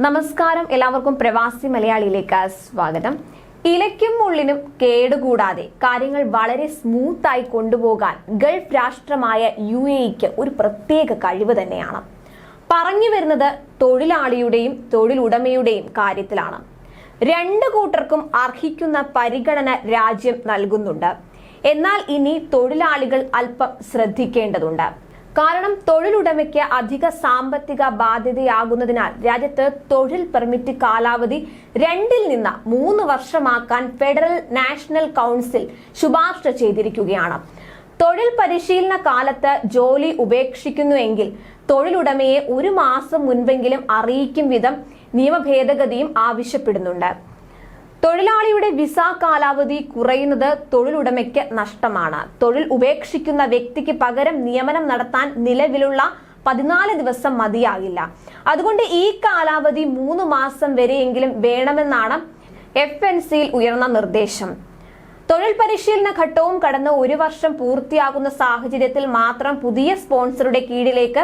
നമസ്കാരം, എല്ലാവർക്കും പ്രവാസി മലയാളിയിലേക്ക് സ്വാഗതം. ഇലയ്ക്കും ഉള്ളിനും കേടുകൂടാതെ കാര്യങ്ങൾ വളരെ സ്മൂത്തായി കൊണ്ടുപോകാൻ ഗൾഫ് രാഷ്ട്രമായ UAEക്ക് ഒരു പ്രത്യേക കഴിവ് തന്നെയാണ്. പറഞ്ഞു വരുന്നത് തൊഴിലാളിയുടെയും തൊഴിലുടമയുടെയും കാര്യത്തിലാണ്. രണ്ടു കൂട്ടർക്കും അർഹിക്കുന്ന പരിഗണന രാജ്യം നൽകുന്നുണ്ട്. എന്നാൽ ഇനി തൊഴിലാളികൾ അല്പം ശ്രദ്ധിക്കേണ്ടതുണ്ട്. കാരണം തൊഴിലുടമയ്ക്ക് അധിക സാമ്പത്തിക ബാധ്യതയാകുന്നതിനാൽ രാജ്യത്ത് തൊഴിൽ പെർമിറ്റ് കാലാവധി 2 നിന്ന് 3 വർഷമാക്കാൻ ഫെഡറൽ നാഷണൽ കൗൺസിൽ ശുപാർശ ചെയ്തിരിക്കുകയാണ്. തൊഴിൽ പരിശീലന കാലത്ത് ജോലി ഉപേക്ഷിക്കുന്നുവെങ്കിൽ തൊഴിലുടമയെ 1 മാസം മുൻപെങ്കിലും അറിയിക്കും വിധം നിയമഭേദഗതിയും ആവശ്യപ്പെടുന്നുണ്ട്. തൊഴിലാളിയുടെ വിസ കാലാവധി കുറയുന്നത് തൊഴിലുടമയ്ക്ക് നഷ്ടമാണ്. തൊഴിൽ ഉപേക്ഷിക്കുന്ന വ്യക്തിക്ക് പകരം നിയമനം നടത്താൻ നിലവിലുള്ള 14 ദിവസം മതിയാകില്ല. അതുകൊണ്ട് ഈ കാലാവധി 3 മാസം വരെയെങ്കിലും വേണമെന്നാണ് FNCയിൽ ഉയർന്ന നിർദ്ദേശം. തൊഴിൽ പരിശീലന ഘട്ടവും കടന്ന് 1 വർഷം പൂർത്തിയാകുന്ന സാഹചര്യത്തിൽ മാത്രം പുതിയ സ്പോൺസറുടെ കീഴിലേക്ക്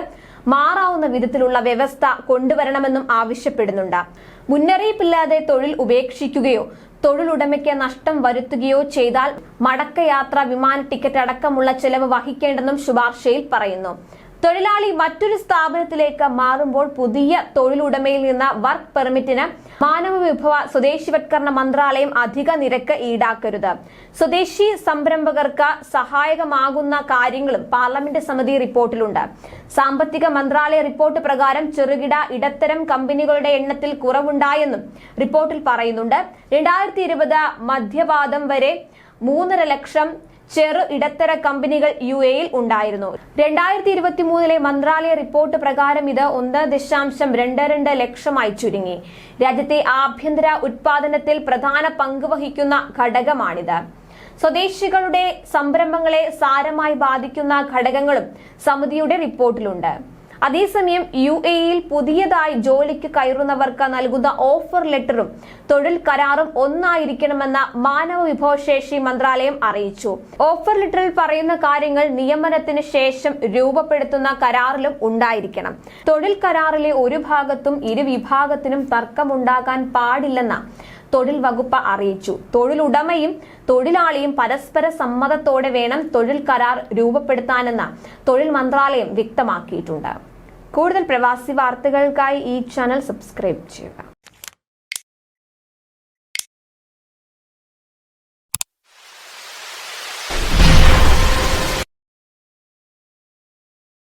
മാറാവുന്ന വിധത്തിലുള്ള വ്യവസ്ഥ കൊണ്ടുവരണമെന്നും ആവശ്യപ്പെടുന്നുണ്ട്. മുന്നറിയിപ്പില്ലാതെ തൊഴിൽ ഉപേക്ഷിക്കുകയോ തൊഴിലുടമയ്ക്ക് നഷ്ടം വരുത്തുകയോ ചെയ്താൽ മടക്കയാത്ര, വിമാന ടിക്കറ്റ് അടക്കമുള്ള ചെലവ് വഹിക്കേണ്ടെന്നും ശുപാർശയിൽ പറയുന്നു. തൊഴിലാളി മറ്റൊരു സ്ഥാപനത്തിലേക്ക് മാറുമ്പോൾ പുതിയ തൊഴിലുടമയിൽ നിന്ന് വർക്ക് പെർമിറ്റിന് മാനവ വിഭവ സ്വദേശിവത്കരണ മന്ത്രാലയം അധിക നിരക്ക് ഈടാക്കരുത്. സ്വദേശി സംരംഭകർക്ക് സഹായകമാകുന്ന കാര്യങ്ങളും പാർലമെന്റ് സമിതി റിപ്പോർട്ടിലുണ്ട്. സാമ്പത്തിക മന്ത്രാലയ റിപ്പോർട്ട് പ്രകാരം ചെറുകിട ഇടത്തരം കമ്പനികളുടെ എണ്ണത്തിൽ കുറവുണ്ടായെന്നും റിപ്പോർട്ടിൽ പറയുന്നുണ്ട്. 2020 മധ്യപാദം വരെ 3.5 ലക്ഷം ചെറു ഇടത്തര കമ്പനികൾ UAEയിൽ ഉണ്ടായിരുന്നു. 2023 മന്ത്രാലയ റിപ്പോർട്ട് പ്രകാരം ഇത് 1.22 ലക്ഷമായി ചുരുങ്ങി. രാജ്യത്തെ ആഭ്യന്തര ഉത്പാദനത്തിൽ പ്രധാന പങ്ക് വഹിക്കുന്ന ഘടകമാണിത്. സ്വദേശികളുടെ സംരംഭങ്ങളെ സാരമായി ബാധിക്കുന്ന ഘടകങ്ങളും സമിതിയുടെ റിപ്പോർട്ടിലുണ്ട്. അതേസമയം UAEയിൽ പുതിയതായി ജോലിക്ക് കയറുന്നവർക്ക് നൽകുന്ന ഓഫർ ലെറ്ററും തൊഴിൽ കരാറും ഒന്നായിരിക്കണമെന്ന മാനവ വിഭവശേഷി മന്ത്രാലയം അറിയിച്ചു. ഓഫർ ലെറ്ററിൽ പറയുന്ന കാര്യങ്ങൾ നിയമനത്തിന് ശേഷം രൂപപ്പെടുത്തുന്ന കരാറിലും ഉണ്ടായിരിക്കണം. തൊഴിൽ കരാറിലെ ഒരു ഭാഗത്തും ഇരു വിഭാഗത്തിനും തർക്കമുണ്ടാകാൻ പാടില്ലെന്ന തൊഴിൽ വകുപ്പ് അറിയിച്ചു. തൊഴിലുടമയും തൊഴിലാളിയും പരസ്പര സമ്മതത്തോടെ വേണം തൊഴിൽ കരാർ രൂപപ്പെടുത്താനെന്ന് തൊഴിൽ മന്ത്രാലയം വ്യക്തമാക്കിയിട്ടുണ്ട്. കൂടുതൽ പ്രവാസി വാർത്തകൾക്കായി ഈ ചാനൽ സബ്സ്ക്രൈബ് ചെയ്യുക.